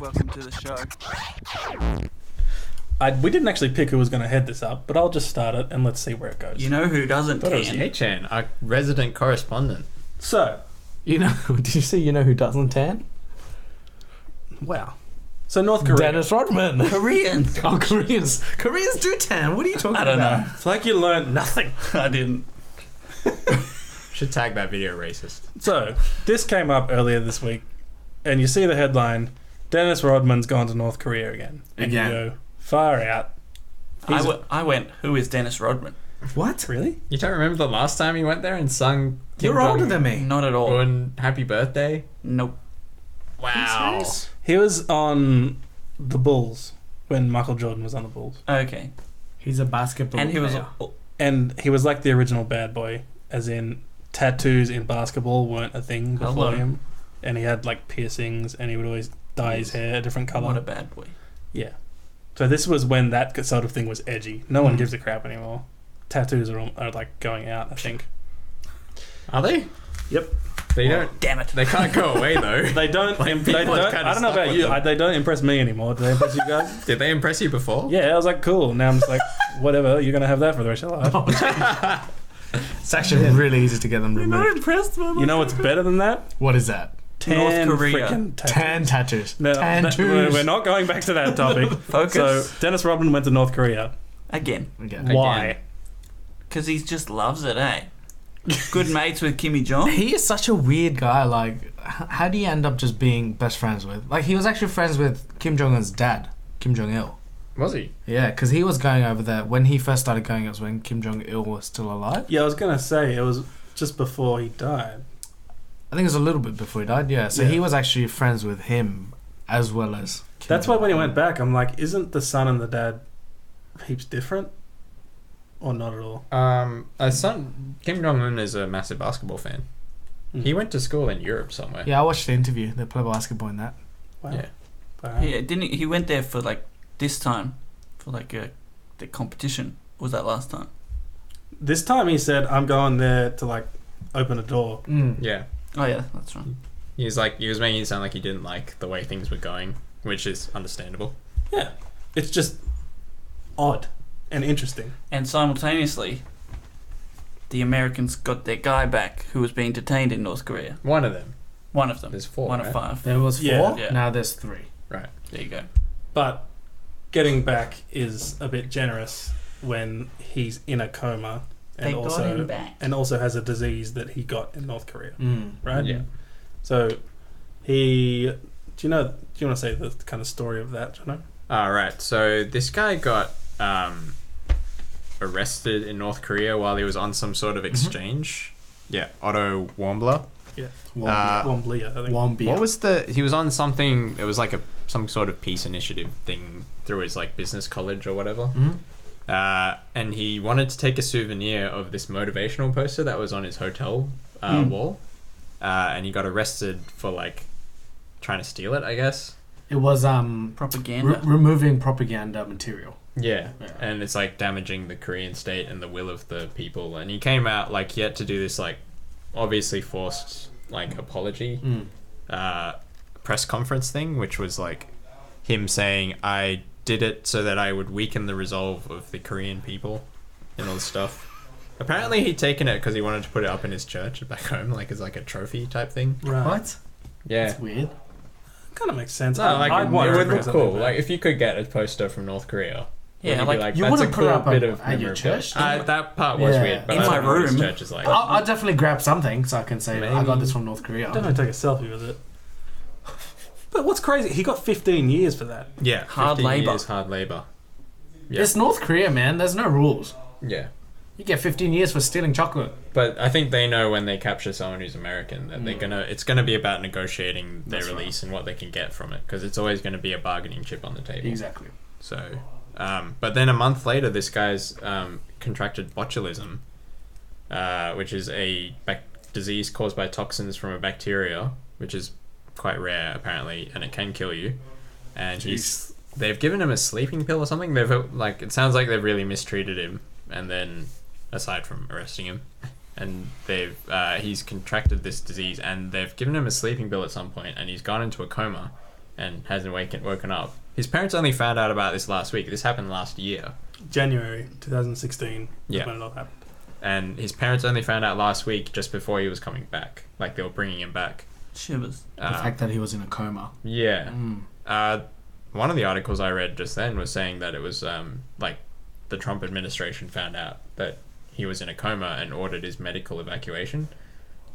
Welcome to the show. We didn't actually pick who was going to head this up, but I'll just start it and let's see where it goes. You know who doesn't Thought it was tan? Ye-Chan, our resident correspondent. So, You know, did you see? You know who doesn't tan? wow. So North Korea. Dennis Rodman. Koreans. Oh, Koreans. Koreans do tan. What are you talking I don't about? know. It's like you learned nothing. I didn't. Should tag that video racist. So, this came up earlier this week, and you see the headline, Dennis Rodman's gone to North Korea again. And Again. you go, far out. I went, who is Dennis Rodman? What? Really? You don't remember the last time he went there and sung Kim You're older Jong than me. Not at all. Un happy birthday? Nope. Wow. He was on the Bulls when Michael Jordan was on the Bulls. Okay. He's a basketball And he was... player. And he was like the original bad boy, as in tattoos in basketball weren't a thing before Hello. him. And he had like piercings, and he would always dye his hair a different colour. What a bad boy. Yeah. So this was when that sort of thing was edgy. No one gives a crap anymore. Tattoos are like going out, I think. Are they? Yep. They don't. Damn it. They can't go away though. They don't. Like, They people are don't. kinda I don't know stuck about with you. them. They don't impress me anymore. Do they impress you guys? Did they impress you before? Yeah, I was like, cool. Now I'm just like, whatever. You're gonna have that for the rest of your life. It's actually really easy to get them removed. impressed, man. You know what's better than that? What is that? Tan North Korea. freaking tattoos. Tan tattoos. No, Tattoos. we're not going back to that topic. Focus. So Dennis Rodman went to North Korea. Again. Okay. Why? Because he just loves it, eh? Good mates with Kimmy Jong. He is such a weird guy. Like, how do you end up just being best friends with? Like, he was actually friends with Kim Jong Un's dad, Kim Jong Il. Was he? Yeah, because he was going over there when he first started going. It was when Kim Jong Il was still alive. Yeah, I was gonna say it was just before he died. I think it was a little bit before he died. Yeah, so Yeah. he was actually friends with him as well as. Kim That's why when he Jong-un. went back, I'm like, isn't the son and the dad heaps different, or not at all? Kim Jong Un is a massive basketball fan. Mm. He went to school in Europe somewhere. Yeah, I watched the interview. They play basketball in that. Wow. Yeah. Wow. Yeah, didn't he went there for like this time for like the competition. Or was that last time? This time he said, I'm going there to like open a door. Yeah. Oh yeah, that's right. He was making it sound like he didn't like the way things were going, which is understandable. Yeah. It's just odd and interesting. And simultaneously, the Americans got their guy back who was being detained in North Korea. One of them. One of them. There's four, One right? of five. There was 4. Yeah. Yeah. Now there's 3. Right. There you go. But getting back is a bit generous when he's in a coma They and got him back. also has a disease that he got in North Korea, right? Yeah. So do you want to say the kind of story of that, Jono? Right. So this guy got arrested in North Korea while he was on some sort of exchange. Yeah, Otto Warmbler. Yeah. Wombly. Wombly, I think. Wombly. What was he was on something, it was like some sort of peace initiative thing through his like business college or whatever. And he wanted to take a souvenir of this motivational poster that was on his hotel wall. And he got arrested for like trying to steal it, I guess. It was Propaganda. removing propaganda material. Yeah. Yeah. And it's like damaging the Korean state and the will of the people. And he came out like he had to do this like obviously forced like apology press conference thing, which was like him saying, I did it so that I would weaken the resolve of the Korean people and all this stuff. Apparently he'd taken it because he wanted to put it up in his church back home, like as like a trophy type thing. Right. What? Yeah. That's weird. Kind of makes sense. No, like I'd want it to would bring look something cool. back. Like if you could get a poster from North Korea. Yeah, you'd be like, you that's wouldn't a put it cool up bit at of your memorabilia. church? That part was Yeah. weird, but In I my don't know what his room. church is like. I'll definitely grab something so I can say I got this from North Korea. Definitely take a selfie with it. But what's crazy, he got 15 years for that. Yeah, Hard 15 labour. years hard labor. Yeah. It's North Korea, man. There's no rules. Yeah. You get 15 years for stealing chocolate. But I think they know when they capture someone who's American that it's gonna be about negotiating their release and what they can get from it, because it's always going to be a bargaining chip on the table. Exactly. So, but then a month later, this guy's contracted botulism, which is a disease caused by toxins from a bacteria, which is quite rare apparently, and it can kill you. And they've given him a sleeping pill or something. It sounds like they've really mistreated him, and then aside from arresting him, and he's contracted this disease, and they've given him a sleeping pill at some point, and he's gone into a coma, and hasn't woken up. His parents only found out about this last week. This happened last year. January 2016. Yeah. When it all happened. And his parents only found out last week just before he was coming back. Like, they were bringing him back. Shivers. The fact that he was in a coma. Yeah. One of the articles I read just then was saying that it was, like, the Trump administration found out that he was in a coma and ordered his medical evacuation.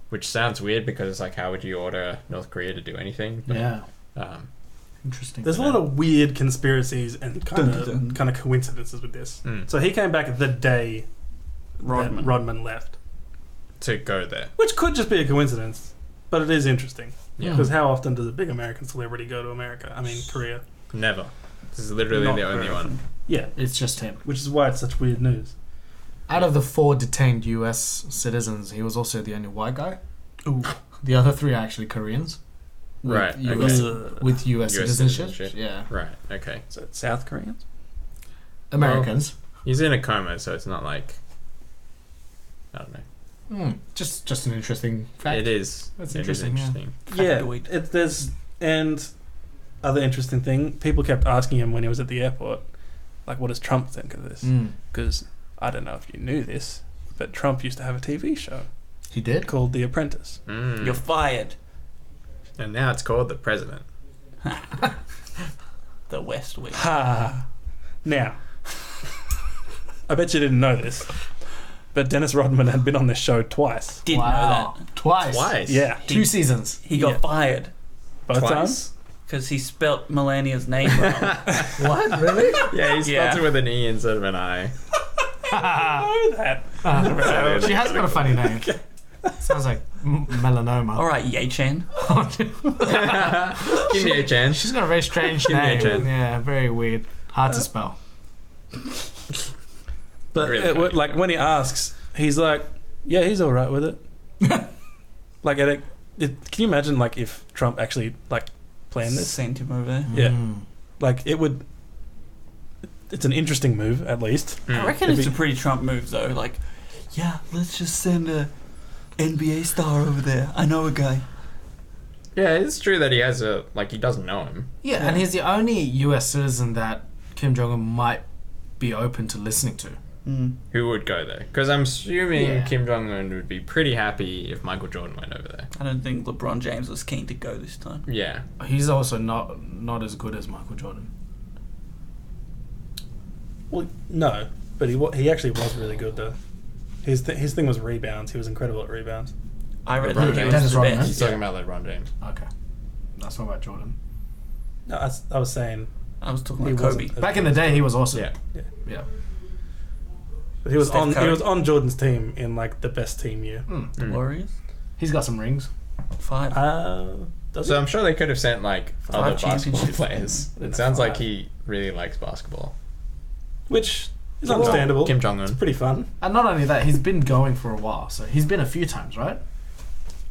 Which sounds weird because it's like, how would you order North Korea to do anything? But, Yeah. Interesting. There's a lot of weird conspiracies and kind of coincidences with this. So he came back the day that Rodman left. To go there. Which could just be a coincidence, but it is interesting. Yeah. Because how often does a big American celebrity go to America? I mean, Korea. Never. This is literally Not the only very one. Yeah. It's just him. Which is why it's such weird news. Out of the 4 detained US citizens, he was also the only white guy. Ooh. The other 3 are actually Koreans. With Right, US, okay. with US citizenship. citizenship. Yeah. Right, okay. So South Koreans? Americans. He's in a coma, so it's not like... I don't know. Just an interesting fact. It is. That's It is interesting, Yeah. Factoid. There's... And other interesting thing, people kept asking him when he was at the airport, like, what does Trump think of this? Because I don't know if you knew this, but Trump used to have a TV show He did? called The Apprentice. You're fired. And now it's called The President. The West Wing. Ha! Now, I bet you didn't know this, but Dennis Rodman had been on this show twice. Did know that. Twice. Twice? Yeah. 2 seasons. He got fired Both Twice? times? because he spelt Melania's name wrong. What? Really? Yeah, he spelled Yeah. it with an E instead of an I. I know that. She has got a funny name. Sounds like melanoma. All right, Ye-Chen. Give me a chance. She's got a very strange Give me a name. chance. Yeah, very weird. Hard to spell. But Really it, funny. like when he asks, he's like, "Yeah, he's all right with it." Like, can you imagine like if Trump actually like planned this? Sent him over there. Yeah. Like it would. It's an interesting move, at least. I reckon If it's he- a pretty Trump move, though. Like, yeah, let's just send a NBA star over there. I know a guy. Yeah, it's true that he has a... Like, he doesn't know him. Yeah, and he's the only US citizen that Kim Jong-un might be open to listening to. Who would go there? Because I'm assuming Yeah. Kim Jong-un would be pretty happy if Michael Jordan went over there. I don't think LeBron James was keen to go this time. Yeah. He's also not as good as Michael Jordan. Well, no, but he actually was really good though. His thing was rebounds. He was incredible at rebounds. I read LeBron that he James. was Dennis the Rodman. best. He's talking about LeBron James. Okay. That's not about Jordan. No, I was saying I was talking he about Kobe. wasn't. Back in the day, he was awesome. Yeah. Yeah. But he was Steph on. He Curry. was on Jordan's team in like the best team year. The Warriors? He's got some rings. 5. Does So I'm sure they could have sent, like, other basketball championships. players. It sounds like he really likes basketball. Which is Well, understandable. Kim Jong-un. Pretty fun. And not only that, he's been going for a while. So he's been a few times, right?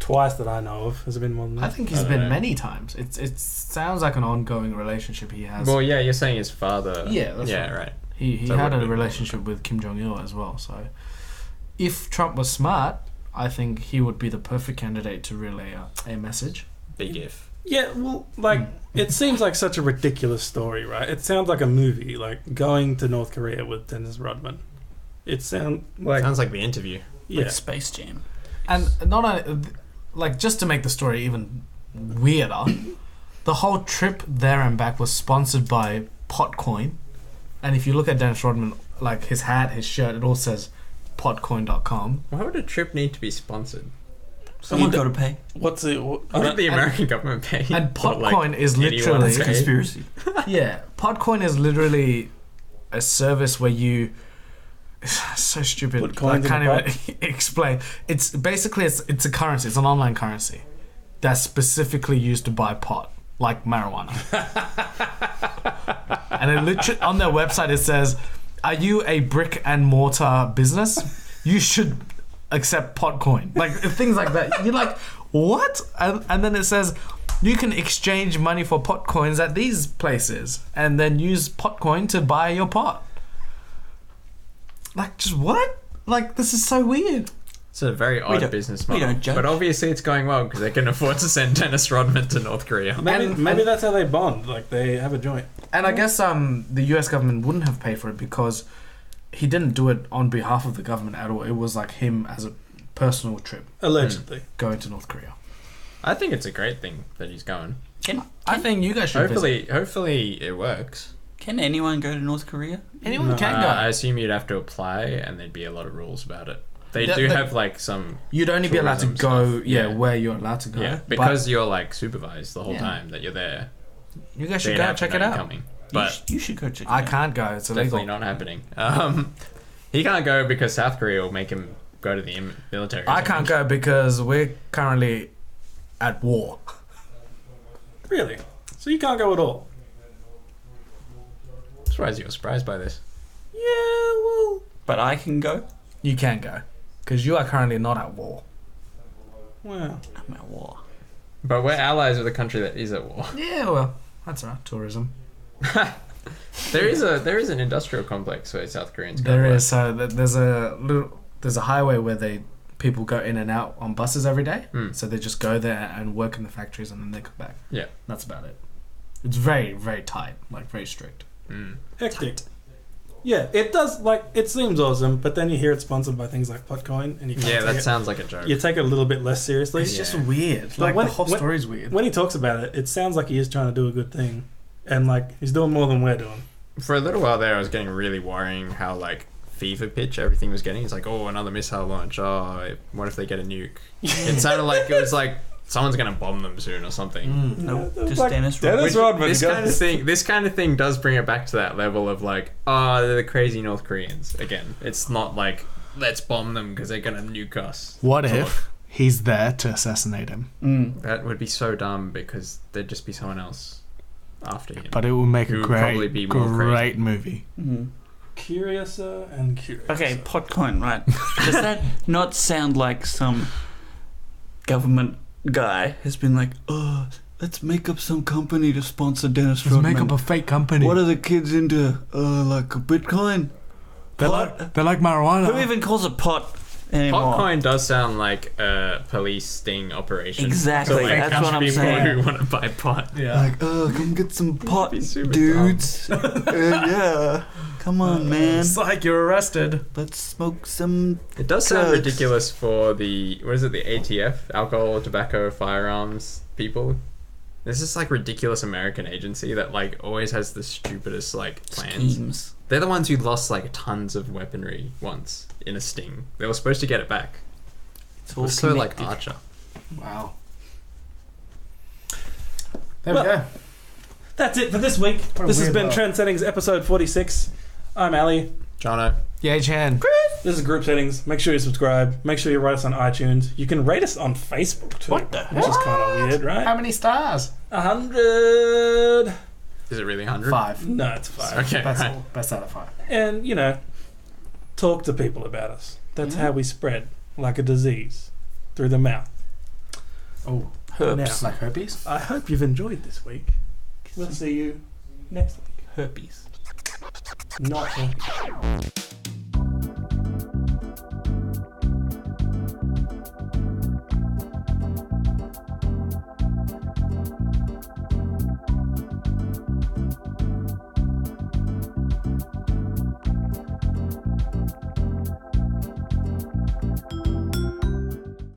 Twice that I know of. Has it been more than that? I think he's I don't been know. many times. It sounds like an ongoing relationship he has. Well, yeah, you're saying his father... Yeah, that's Yeah, right. right. He So it had would've a been relationship with Kim Jong-il as well. So if Trump was smart, I think he would be the perfect candidate to relay a message. Big if. Yeah, well, like it seems like such a ridiculous story, right? It sounds like a movie, like going to North Korea with Dennis Rodman. It sounds like Sounds like the interview. yeah. Like Space Jam. And not only, like, just to make the story even weirder, the whole trip there and back was sponsored by Potcoin. And if you look at Dennis Rodman, like his hat, his shirt, it all says potcoin.com. Why would a trip need to be sponsored? Someone He- got to pay. What's it? Why would the American government pay? And Or, like, Potcoin is anyone literally... pay? Conspiracy. Yeah, Podcoin is literally a service where you. So stupid. Put coins I can't in a even explain. It's basically it's a currency. It's an online currency that's specifically used to buy pot, like marijuana. And it literally on their website it says, "Are you a brick and mortar business? You should accept Potcoin." Like things like that. You're like, what? And then it says, you can exchange money for pot coins at these places and then use Potcoin to buy your pot. Like, just what? Like, this is so weird. It's a very odd business model. don't judge. But obviously it's going well because they can afford to send Dennis Rodman to North Korea. Maybe that's how they bond. Like they have a joint. And I guess the US government wouldn't have paid for it because he didn't do it on behalf of the government at all. It was like him as a personal trip Allegedly. going to North Korea. I think it's a great thing that he's going. I think you guys should visit. Hopefully it works. Can anyone go to North Korea? Anyone can go. I assume you'd have to apply and there'd be a lot of rules about it. They do have like some... You'd only be allowed to go stuff. where you're allowed to go. Yeah, because you're like supervised the whole time that you're there. You guys should go and check it out. But you should go check it out. I can't go. It's illegal. Definitely not happening. He can't go because South Korea will make him go to the military. I can't go because we're currently at war. Really? So you can't go at all? I'm surprised you were surprised by this. Yeah, well... But I can go? You can go. Because you are currently not at war. Wow. I'm at war. But we're allies with a country that is at war. Yeah, well, that's right. Tourism. There is an industrial complex where South Koreans go. There is. So there's a highway where people go in and out on buses every day. So they just go there and work in the factories and then they come back. Yeah. That's about it. It's very, very tight. Like, very strict. Hectic. Yeah, it does, like, it seems awesome, but then you hear it's sponsored by things like Potcoin, and you can't take it. Sounds like a joke. You take it a little bit less seriously. It's just weird. Like, Like, the whole story's weird. When he talks about it, it sounds like he is trying to do a good thing. And, like, he's doing more than we're doing. For a little while there, I was getting really worrying how, like, fever pitch everything was getting. It's like, oh, another missile launch. Oh, what if they get a nuke? It sounded like it was like someone's gonna bomb them soon or something. No, just like Dennis Rodman. Rodman. This kind of thing does bring it back to that level of like, oh, they're the crazy North Koreans again. It's not like let's bomb them because they're gonna nuke us. What if he's there to assassinate him? That would be so dumb because there'd just be someone else after him. But it would make Who a would probably be more great movie. Curiouser and curious. Okay, Potcoin, right. Does that not sound like some government guy has been like, oh, let's make up some company to sponsor Dennis Rodman. Let's make up a fake company. What are the kids into? Like Bitcoin? They like marijuana. Who even calls it pot anymore? Potcoin does sound like a police sting operation. Exactly, So, like, that's what I'm people saying. who want to buy pot. Yeah. Like, oh, come get some pot, be super dudes. Yeah, come on, man. It's like you're arrested. Let's smoke some. It does sound drugs. ridiculous for the ATF, alcohol, tobacco, firearms people. There's this like ridiculous American agency that like always has the stupidest like plans. Schemes. They're the ones who lost like tons of weaponry once in a sting. They were supposed to get it back. It's all So like connected. Archer. Wow. There we go. That's it for this week. What a This has weird been world. Trend Settings episode 46. I'm Ali. Jono. Yay, Chan. This is Group Settings. Make sure you subscribe. Make sure you write us on iTunes. You can rate us on Facebook too. What the Which is kind of weird, right? How many stars? 100. Is it really 100? 5. No, it's 5. Okay, That's right. all. Best out of 5. And, you know, talk to people about us. That's how we spread, like a disease, through the mouth. Oh, Herpes. Now, like herpes? I hope you've enjoyed this week. We'll see you next week. Herpes. Not herpes.